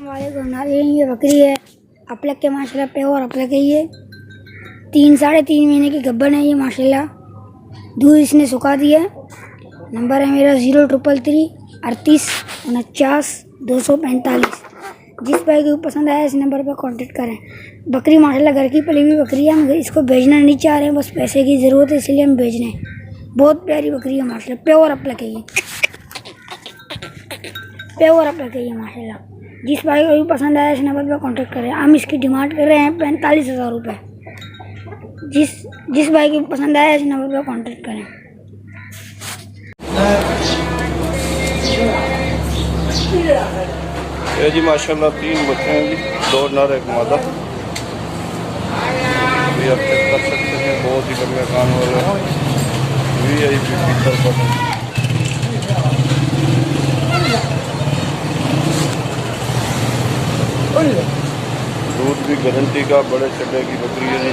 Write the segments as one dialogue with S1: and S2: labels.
S1: अस्सलामुअलैकुम नाज़रीन, ये बकरी है अपलक के माशाल्लाह पे और अपलक है। ये 3-3.5 महीने की गब्बन है। ये माशाल्लाह दूध इसने सुखा दिया। नंबर है मेरा 0333384245। जिस भाई को पसंद आया इस नंबर पर कांटेक्ट करें। बकरी माशाल्लाह घर की पली हुई बकरी है। हम इसको भेजना नहीं चाह रहे हैं, बस पैसे की ज़रूरत है इसलिए हम भेज रहे हैं। बहुत प्यारी बकरी है माशाल्लाह, प्योर अपलक है। ये प्योर अपलक है ये माशाल्लाह। जिस भाई को भी पसंद आया इस नंबर पर कांटेक्ट करें। हम इसकी डिमांड कर रहे हैं 45,000 रुपये। जिस भाई को पसंद आया इस नंबर पर कांटेक्ट करें।
S2: ये जी माशाल्लाह 3 बच्चे हैं जी, 2 नर 1 मादा। ये आप चेक कर सकते हैं, बहुत ही लंबे कान वाले VIP फीचर पर। दूध भी गारंटी का, बड़े चड्डे की बकरी है जी।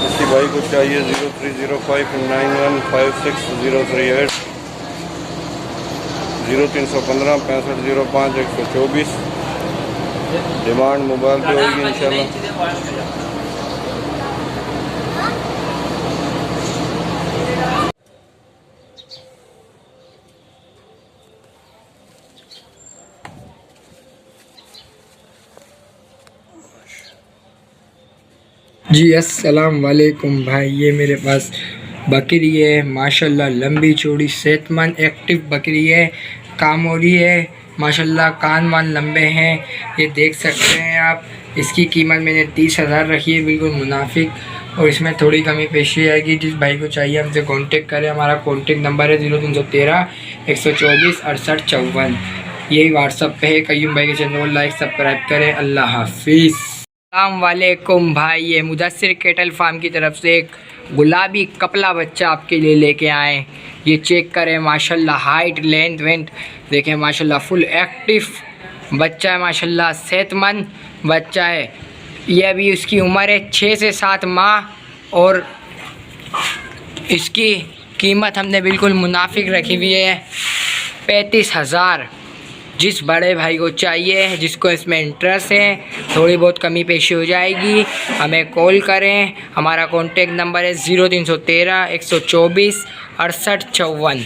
S2: किसी भाई को चाहिए 03059156 0315 6505 124। डिमांड मोबाइल पे होगी इंशाल्लाह।
S3: जी अस्सलाम वालेकुम भाई। ये मेरे पास बकरी है माशाल्लाह, लंबी चौड़ी सेहतमंद एक्टिव बकरी है, कामोरी है माशाल्लाह, कान वान लंबे हैं। ये देख सकते हैं आप। इसकी कीमत मैंने 30,000 रखी है, बिल्कुल मुनाफिक, और इसमें थोड़ी कमी पेशी आएगी। जिस भाई को चाहिए हमसे कांटेक्ट करें। हमारा कांटेक्ट नंबर है 0313 124 68 54। यही व्हाट्सअप पे है। कयूम भाई के चैनल को लाइक सब्सक्राइब करें। अल्लाह हाफिज़। अस्सलाम वालेकुम भाई। ये मुदस्सिर कैटल फार्म की तरफ से एक गुलाबी कपला बच्चा आपके लिए लेके आए। ये चेक करें माशाल्लाह, हाइट लेंथ वेंथ देखें माशाल्लाह, फुल एक्टिव बच्चा है माशाल्लाह, सेहतमंद बच्चा है। ये अभी उसकी उम्र है 6 से 7 माह और इसकी कीमत हमने बिल्कुल मुनाफिक रखी हुई है 35,000। जिस बड़े भाई को चाहिए, जिसको इसमें इंटरेस्ट है, थोड़ी बहुत कमी पेशी हो जाएगी, हमें कॉल करें। हमारा कॉन्टेक्ट नंबर है 0313 124 68 54।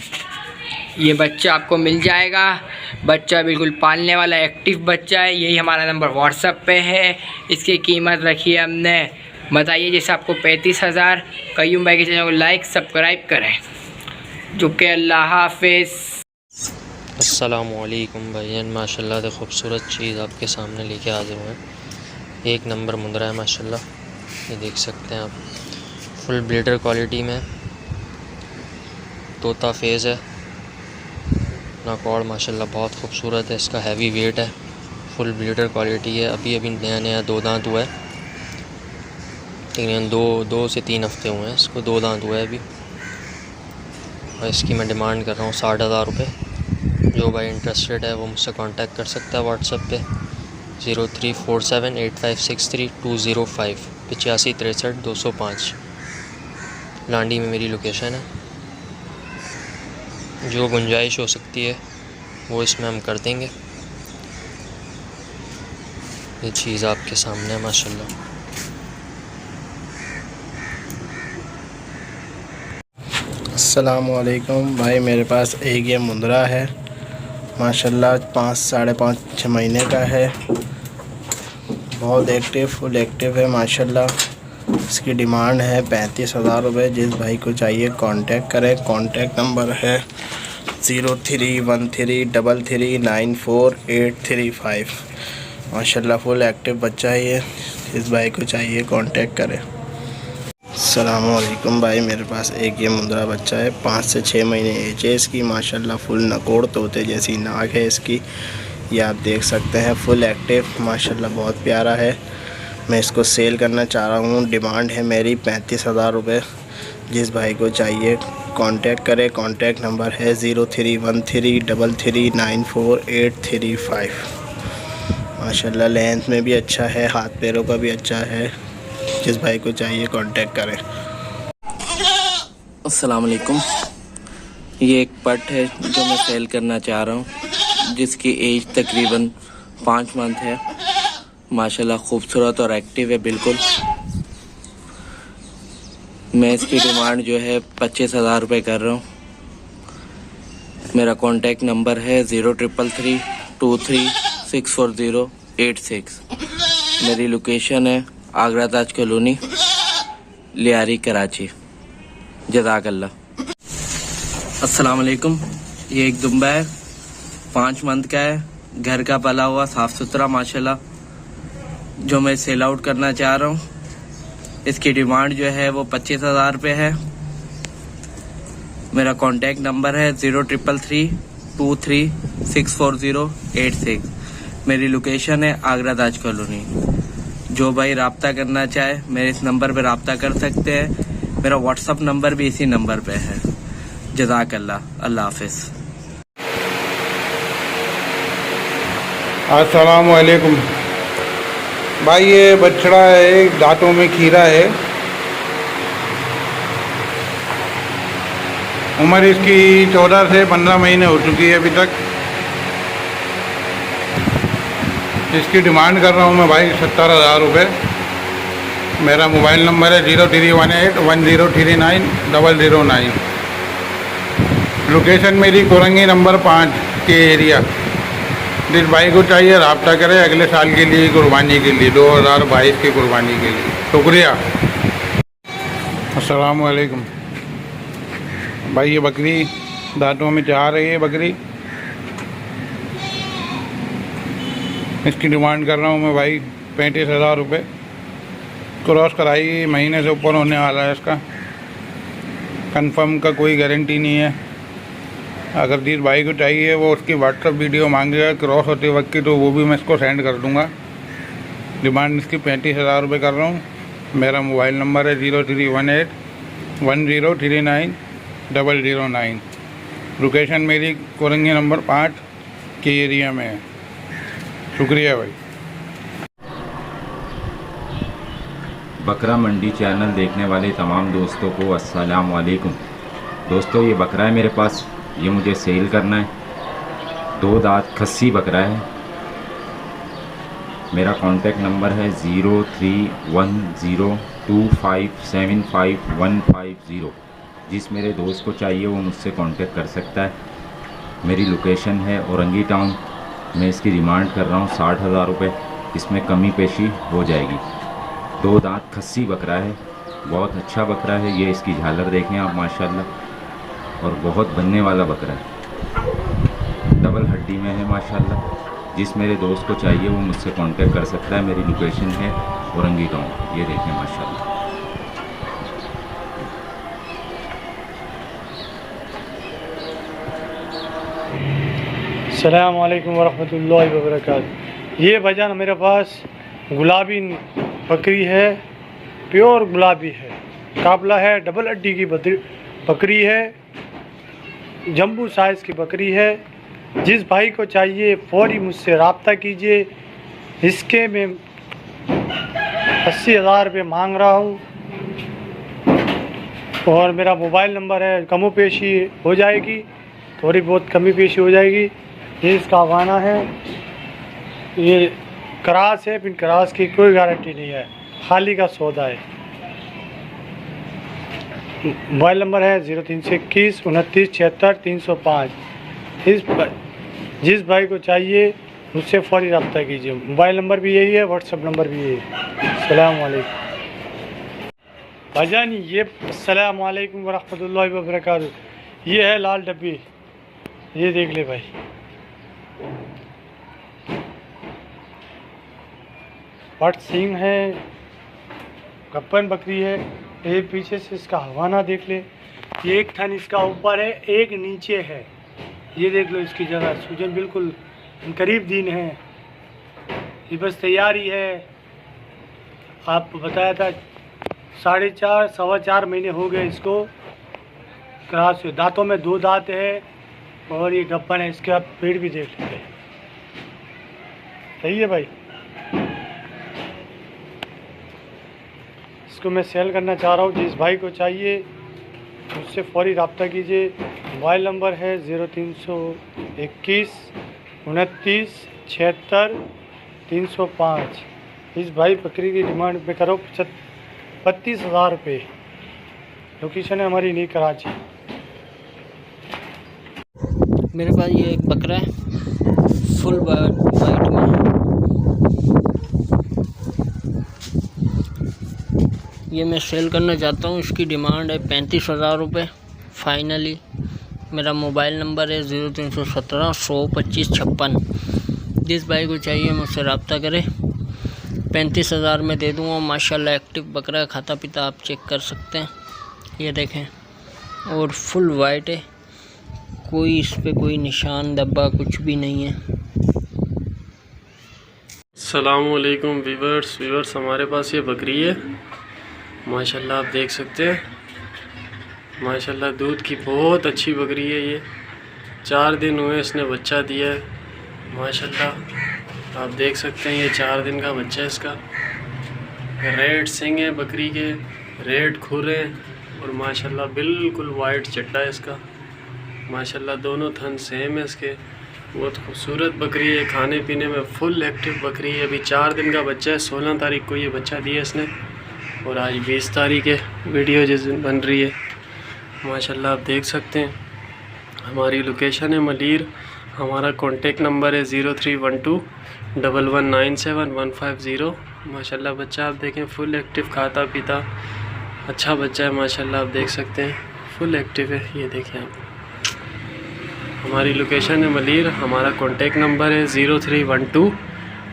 S3: ये बच्चा आपको मिल जाएगा। बच्चा बिल्कुल पालने वाला एक्टिव बच्चा है। यही हमारा नंबर व्हाट्सएप पे है। इसकी कीमत रखी है हमने, बताइए जैसे आपको 35,000। कयूम भाई के चैनल को लाइक सब्सक्राइब करें। चुके अल्लाह हाफिज़।
S4: अस्सलामुअलैकुम भाईजान, माशाल्लाह से खूबसूरत चीज़ आपके सामने लेके हाजिर हुए हैं। एक नंबर मुंदरा है माशाल्लाह, ये देख सकते हैं आप। फुल ब्रीडर क्वालिटी में तोता फेज़ है। नाकौड़ माशाल्लाह बहुत खूबसूरत है। इसका हैवी वेट है, फुल ब्रीडर क्वालिटी है। अभी नया 2 दांत हुआ है, तकरीबन 2 से 3 हफ्ते हुए हैं इसको। 2 दांत हुआ है अभी। और इसकी मैं डिमांड कर रहा हूँ 60,000 रुपये। जो भाई इंटरेस्टेड है वो मुझसे कांटेक्ट कर सकता है व्हाट्सएप पे 03478563 205 8563 205। लांडी में मेरी लोकेशन है। जो गुंजाइश हो सकती है वो इसमें हम कर देंगे। ये चीज़ आपके सामने है माशाल्लाह।
S5: अस्सलामुअलैकुम भाई, मेरे पास एक ये मुंदरा है माशाल्लाह, 5 साढ़े 5-6 महीने का है। बहुत एक्टिव, फुल एक्टिव है माशाल्लाह। इसकी डिमांड है 35,000 रुपये। जिस भाई को चाहिए कांटेक्ट करें। कांटेक्ट नंबर है 0313339485। माशाल्लाह फुल एक्टिव बच्चा है ये। जिस भाई को चाहिए कांटेक्ट करें। अस्सलामुअलैकुम भाई, मेरे पास एक ये मुंदरा बच्चा है, 5 से 6 महीने एज है इसकी। माशाल्लाह फुल नकोड़ तोते जैसी नाक है इसकी। ये आप देख सकते हैं, फुल एक्टिव माशाल्लाह, बहुत प्यारा है। मैं इसको सेल करना चाह रहा हूँ। डिमांड है मेरी 35,000 रुपये। जिस भाई को चाहिए कांटेक्ट करें। कांटेक्ट नंबर है 0313339485। माशाल्लाह लेंथ में भी अच्छा है, हाथ पैरों का भी अच्छा है। जिस भाई को चाहिए कांटेक्ट करें।
S6: अस्सलाम वालेकुम। ये एक पट है जो मैं सेल करना चाह रहा हूँ।
S5: जिसकी एज तकरीबन 5 मंथ है। माशाल्लाह खूबसूरत और एक्टिव है बिल्कुल। मैं इसकी डिमांड जो है 25,000 रुपये कर रहा हूँ। मेरा कॉन्टैक्ट नंबर है 0332364086। मेरी लोकेशन है आगरा ताज कॉलोनी, लियारी, कराची। जज़ाकल्लाह। अस्सलाम वालेकुम। ये एक दुम्बा है, 5 मंथ का है, घर का पला हुआ, साफ़ सुथरा माशाल्लाह, जो मैं सेल आउट करना चाह रहा हूँ। इसकी डिमांड जो है वो 25,000 रुपये है। मेरा कॉन्टैक्ट नंबर है 0332364086। मेरी लोकेशन है आगरा ताज कॉलोनी। जो भाई रब्ता करना चाहे मेरे इस नंबर पर रब्ता कर सकते हैं। मेरा व्हाट्सअप नंबर भी इसी नंबर पे है। जज़ाकल्लाह। अल्लाह हाफिज़।
S6: अस्सलाम वालेकुम भाई। ये बछड़ा है, दांतों में खीरा है। उम्र इसकी 14 से 15 महीने हो चुकी है अभी तक। इसकी डिमांड कर रहा हूँ मैं भाई 70,000 रुपये। मेरा मोबाइल नंबर है 0318103909। लोकेशन मेरी कोरंगी नंबर 5 के एरिया। जिस भाई को चाहिए रब्ता करें अगले साल के लिए, कुर्बानी के लिए, 2022 की कुर्बानी के लिए। शुक्रिया। अस्सलाम वालेकुम भाई। ये बकरी दांतों में चाह रही है बकरी। इसकी डिमांड कर रहा हूँ मैं भाई 35,000 रुपये। क्रॉस कराई, महीने से ऊपर होने वाला है इसका। कंफर्म का कोई गारंटी नहीं है। अगर जिस भाई को चाहिए वो उसकी व्हाट्सअप वीडियो मांगेगा क्रॉस होते वक्त की, तो वो भी मैं इसको सेंड कर दूंगा। डिमांड इसकी 35,000 रुपये कर रहा हूँ। मेरा मोबाइल नंबर है 0318103909। लोकेशन मेरी कोरंगी नंबर 5 के एरिया में है। शुक्रिया भाई।
S7: बकरा मंडी चैनल देखने वाले तमाम दोस्तों को अस्सलाम वालेकुम। दोस्तों ये बकरा है मेरे पास, ये मुझे सेल करना है। 2 दांत खस्सी बकरा है। मेरा कॉन्टैक्ट नंबर है 031025755150। जिस मेरे दोस्त को चाहिए वो मुझसे कांटेक्ट कर सकता है। मेरी लोकेशन है औरंगी टाउन। मैं इसकी डिमांड कर रहा हूँ 60,000 रुपये। इसमें कमी पेशी हो जाएगी। 2 दांत खस्सी बकरा है, बहुत अच्छा बकरा है। ये इसकी झालर देखें आप माशाल्लाह, और बहुत बनने वाला बकरा है। डबल हड्डी में है माशाल्लाह। जिस मेरे दोस्त को चाहिए वो मुझसे कांटेक्ट कर सकता है। मेरी लोकेशन है औरंगी टाउन। ये देखें माशाल्लाह।
S8: अस्सलाम वालेकुम वरहमतुल्लाहि वबरकातुहू। ये भाईजान मेरे पास गुलाबी बकरी है, प्योर गुलाबी है, काबला है, डबल हड्डी की बकरी है, जम्बू साइज़ की बकरी है। जिस भाई को चाहिए फ़ौरी मुझसे रब्ता कीजिए। इसके मैं 80,000 रुपये मांग रहा हूँ और मेरा मोबाइल नंबर है। कमो पेशी हो जाएगी, थोड़ी बहुत कमी पेशी हो जाएगी। ये इसका वाना है, ये क्रास है, फिर क्रास की कोई गारंटी नहीं है, खाली का सौदा है। मोबाइल नंबर है 0321 29 76 305। जिस भाई को चाहिए मुझसे फ़ौरी रब्ता कीजिए। मोबाइल नंबर भी यही है, व्हाट्सअप नंबर भी यही है। अस्सलाम वालेकुम भाईजान। ये अस्सलाम वालेकुम वरहमतुल्लाहि वबरकातुहू। ये है लाल डब्बी, ये देख ले भाई। पट सिंह है, गप्पन बकरी है। एक पीछे से इसका हवाना देख ले। ये एक थन इसका ऊपर है, एक नीचे है। ये देख लो इसकी जगह, सूजन बिल्कुल करीब दिन है। ये बस तैयारी है। आपको बताया था 4.5 सवा 4 महीने हो गए इसको क्रॉस हुए। दांतों में 2 दांत है और ये गप्पन है। इसके आप पेड़ भी देख लेते हैं। सही है भाई। इसको मैं सेल करना चाह रहा हूँ। जिस भाई को चाहिए मुझसे फ़ौरी रब्ता कीजिए। मोबाइल नंबर है 0321 2976 305। इस भाई बकरी की डिमांड पे करो 32,000 रुपये। लोकेशन है हमारी नई कराची।
S4: मेरे पास ये एक बकरा है फुल वाइट में। ये मैं सेल करना चाहता हूँ। इसकी डिमांड है 35,000 रुपये फाइनली। मेरा मोबाइल नंबर है 0317 125 56। जिस भाई को चाहिए मुझसे रब्ता करें। 35,000 में दे दूँगा। माशाल्लाह एक्टिव बकरा है, खाता पीता आप चेक कर सकते हैं। ये देखें, और फुल वाइट है, कोई इस पे कोई निशान धब्बा कुछ भी नहीं है।
S2: अस्सलामुअलैकुम वीवर्स, हमारे पास ये बकरी है माशाल्लाह, आप देख सकते हैं। माशाल्लाह दूध की बहुत अच्छी बकरी है ये। 4 दिन हुए इसने बच्चा दिया है माशाल्लाह, आप देख सकते हैं। ये 4 दिन का बच्चा है इसका। रेड सिंग है बकरी के, रेड खुर है, और माशाल्लाह बिल्कुल वाइट चट्टा है इसका। माशाल्लाह दोनों थन सेम है इसके। बहुत खूबसूरत बकरी है, खाने पीने में फुल एक्टिव बकरी है। अभी 4 दिन का बच्चा है। 16 तारीख को ये बच्चा दिया इसने, और आज 20 तारीख है। वीडियो जिस दिन बन रही है माशाल्लाह आप देख सकते हैं। हमारी लोकेशन है मलीर। हमारा कॉन्टेक्ट नंबर है 0312 1197 150। माशाल्लाह बच्चा आप देखें फुल एक्टिव, खाता पीता अच्छा बच्चा है माशाल्लाह, आप देख सकते हैं फुल एक्टिव है। ये देखें आप, हमारी लोकेशन है मलीर। हमारा कॉन्टेक्ट नंबर है 0312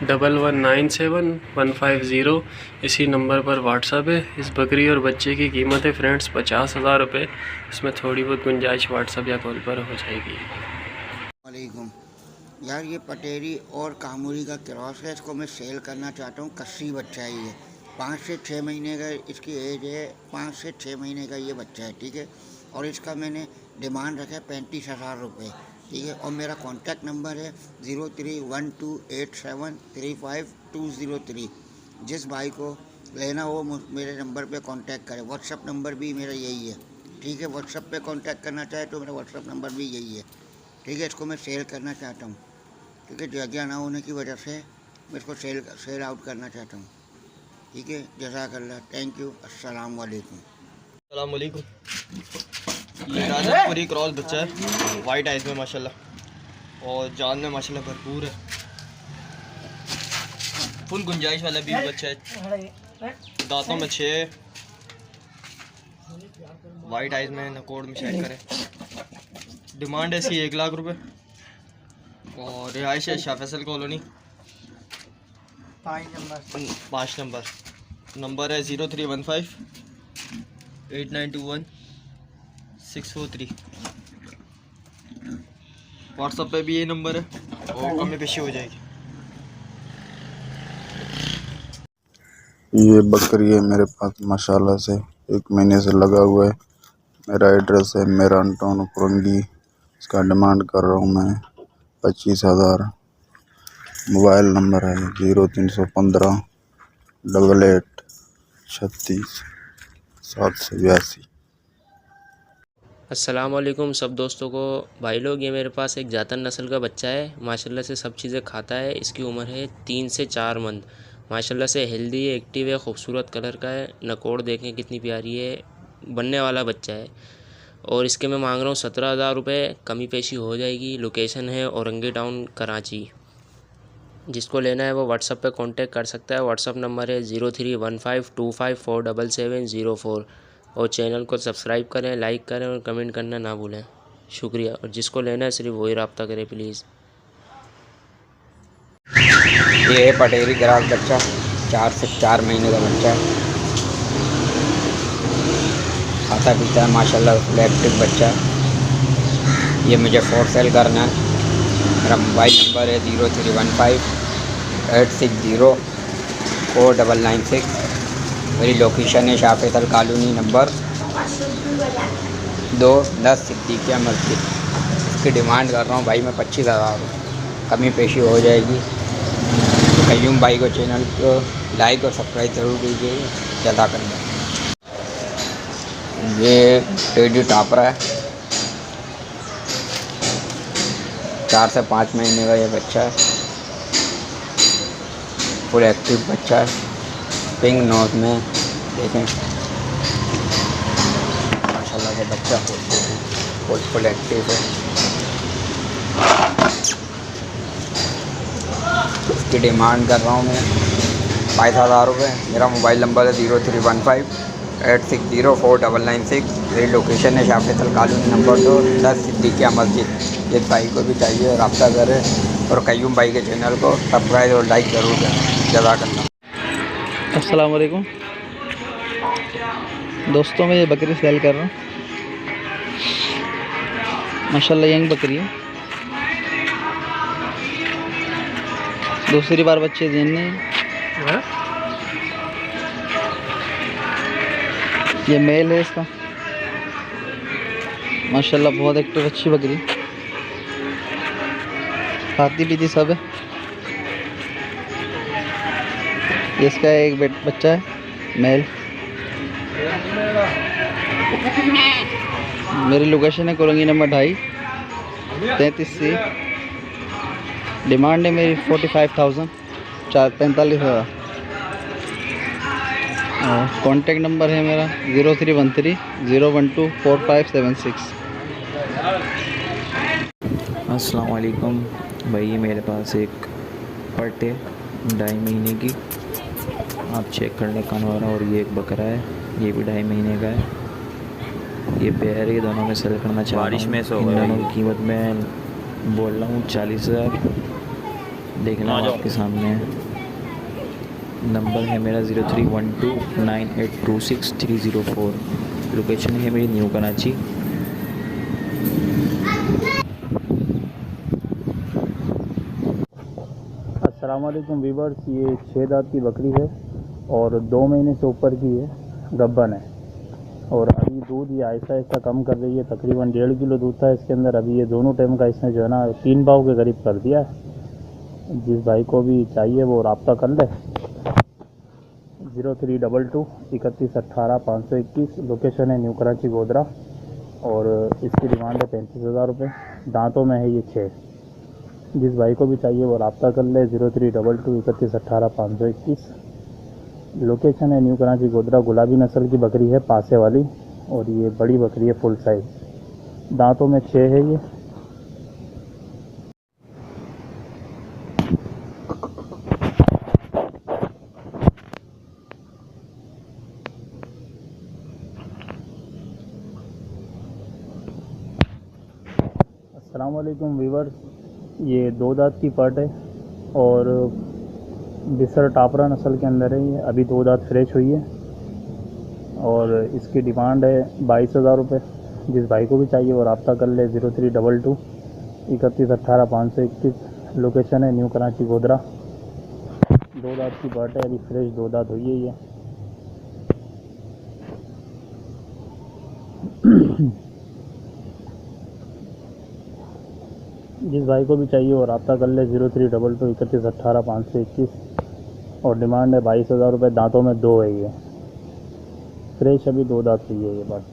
S2: 1197 150। इसी नंबर पर व्हाट्सअप है। इस बकरी और बच्चे की कीमत है फ्रेंड्स 50,000 रुपये। इसमें थोड़ी बहुत गुंजाइश व्हाट्सअप या कॉल पर हो जाएगी।
S9: वालेकुम यार, ये पटेरी और कामूरी का क्रॉस है। इसको मैं सेल करना चाहता हूँ। कस्सी बच्चा है ये, 5 से 6 महीने का इसकी एज है। 5 से 6 महीने का ये बच्चा है, ठीक है। और इसका मैंने डिमांड रखा है 35,000 रुपये, ठीक है। और मेरा कॉन्टैक्ट नंबर है 03128735 जिस भाई को लेना हो मेरे नंबर पे कांटेक्ट करें। व्हाट्सअप नंबर भी मेरा यही है, ठीक है। व्हाट्सअप पे कांटेक्ट करना चाहे तो मेरा व्हाट्सअप नंबर भी यही है, ठीक है। इसको मैं सेल करना चाहता हूँ, ठीक है। जगह ना होने की वजह से मैं इसको सेल आउट करना चाहता हूँ, ठीक है। जज़ाकल्लाह, थैंक यू, अस्सलाम वालेकुम।
S10: अस्सलाम वालेकुम। ये राजपूरी क्रॉस बच्चा है, वाइट आइज में माशाल्लाह, और जान में माशाल्लाह भरपूर है। फुल गुंजाइश वाला भी बच्चा है। दांतों में 6, वाइट आइज में, नकोड़ में चेक करें। डिमांड है इसकी 1 लाख रुपए, और रिहाइश है शाह फैसल कॉलोनी 5 नंबर है 0315 8921 643। व्हाट्सएप पे भी ये नंबर है, और कमी पेशी हो जाएगी।
S11: ये बकरी है मेरे पास माशाल्लाह से 1 महीने से लगा हुआ है। मेरा एड्रेस है मेरान टाउन फुरंगी। इसका डिमांड कर रहा हूँ मैं 25,000। मोबाइल नंबर है 0315 88 36 782।
S4: अस्सलाम वालेकुम सब दोस्तों को। भाई लोग, ये मेरे पास एक जातन नस्ल का बच्चा है। माशाल्लाह से सब चीज़ें खाता है। इसकी उम्र है 3 से 4 मंथ। माशाल्लाह से हेल्दी है, एक्टिव है, खूबसूरत कलर का है। नकोड़ देखें कितनी प्यारी है, बनने वाला बच्चा है। और इसके मैं मांग रहा हूँ 17,000 रुपये, कमी पेशी हो जाएगी। लोकेशन है औरंगी टाउन कराची। जिसको लेना है वो व्हाट्सअप पे कांटेक्ट कर सकता है। व्हाट्सअप नंबर है 0315254704। और चैनल को सब्सक्राइब करें, लाइक करें और कमेंट करना ना भूलें। शुक्रिया। और जिसको लेना है सिर्फ वही रब्ता करें प्लीज़।
S3: ये है पटेरी ग्रास बच्चा, 4 से 4 महीने का बच्चा है। खाता पीता है माशाल्लाह, फुल एक्टिव बच्चा है। ये मुझे फॉर सेल करना है। मेरा मोबाइल नंबर है 0315 860 4996। मेरी लोकेशन है शाह फैसल कॉलोनी नंबर 210 सिद्दीकिया मस्जिद। इसकी डिमांड कर रहा हूँ भाई मैं 25,000, कमी पेशी हो जाएगी। कयूम भाई को चैनल को लाइक और सब्सक्राइब ज़रूर कीजिए। जज़ाकल्लाह। ये टेडी टापरा है, 4 से 5 महीने का ये बच्चा है, फुल एक्टिव बच्चा है, पिंक नोज में देखें माशाल्लाह से बच्चा फुल एक्टिव है। इसकी डिमांड कर रहा हूँ मैं 22,000 रुपये। मेरा मोबाइल नंबर है 0315860496। मेरी लोकेशन है शाह फैसल कॉलोनी नंबर 2, 10 सिद्दीकिया मस्जिद। जिस भाई को भी चाहिए रब्ता करें और कयूम भाई के चैनल को सब्सक्राइब और लाइक ज़रूर करें। जज़ाकल्लाह।
S10: अस्सलाम वालेकुम दोस्तों, मैं ये बकरी सेल कर रहा हूँ। माशाल्लाह यंग बकरी है, दूसरी बार बच्चे देने हैं। ये मेल है इसका, माशाल्लाह बहुत एक्टिव अच्छी बकरी, खाती पीती सब है। इसका एक बच्चा है मेल। मेरी लोकेशन है कोरंगी नंबर 2.5 33C। डिमांड है मेरी 45,000 45,000। और कॉन्टेक्ट नंबर है मेरा 0313-012-4576।
S7: अस्सलाम वालेकुम भाई, ये मेरे पास एक पट है 2.5 महीने की, आप चेक कर लें कानवारा। और ये एक बकरा है, ये भी 2.5 महीने का है। ये पेयर है, दोनों में सेल करना चाह रहा हूँ। इन दोनों की कीमत मैं बोल रहा हूँ 40,000। देखना आपके सामने है। नंबर है मेरा 03129826 लोकेशन है मेरी न्यू कराची।
S10: अस्सलाम वालेकुम वीवर्स, ये 6 दांत की बकरी है और 2 महीने से ऊपर की है, गब्बन है। और अभी दूध ये आहिस्ता आहिस्ता कम कर रही है, तकरीबन 1.5 किलो दूध था इसके अंदर। अभी ये दोनों टाइम का इसने जो है ना 3 पाव के करीब कर दिया है। जिस भाई को भी चाहिए वो रब्ता कर ले। 0322-3118-521। लोकेशन है न्यू कराची गोदरा और इसकी डिमांड है 35,000 रुपये। दांतों में है ये 6। जिस भाई को भी चाहिए वो रब्ता कर ले। 0322-3118-521। लोकेशन है न्यू कराची गोदरा। गुलाबी नस्ल की बकरी है, पासे वाली, और ये बड़ी बकरी है फुल साइज। दांतों में 6 है ये। अस्सलाम वालेकुम वीवर्स, ये 2 दांत की पट है और बिसर टापरा नस्ल के अंदर है ये। अभी 2 दांत फ्रेश हुई है और इसकी डिमांड है 22,000 रुपये। जिस भाई को भी चाहिए वो रब्ता कर ले। 0322-3118-521। लोकेशन है न्यू कराची गोदरा। 2 दांत की पट है, अभी फ्रेश 2 दांत हुई है ये। जिस भाई को भी चाहिए वो रब्ता कर ले। 0322-3118-521 और डिमांड है 22,000 रुपये। दांतों में 2 है ये, फ्रेश अभी 2 दांत हुई है ये बात।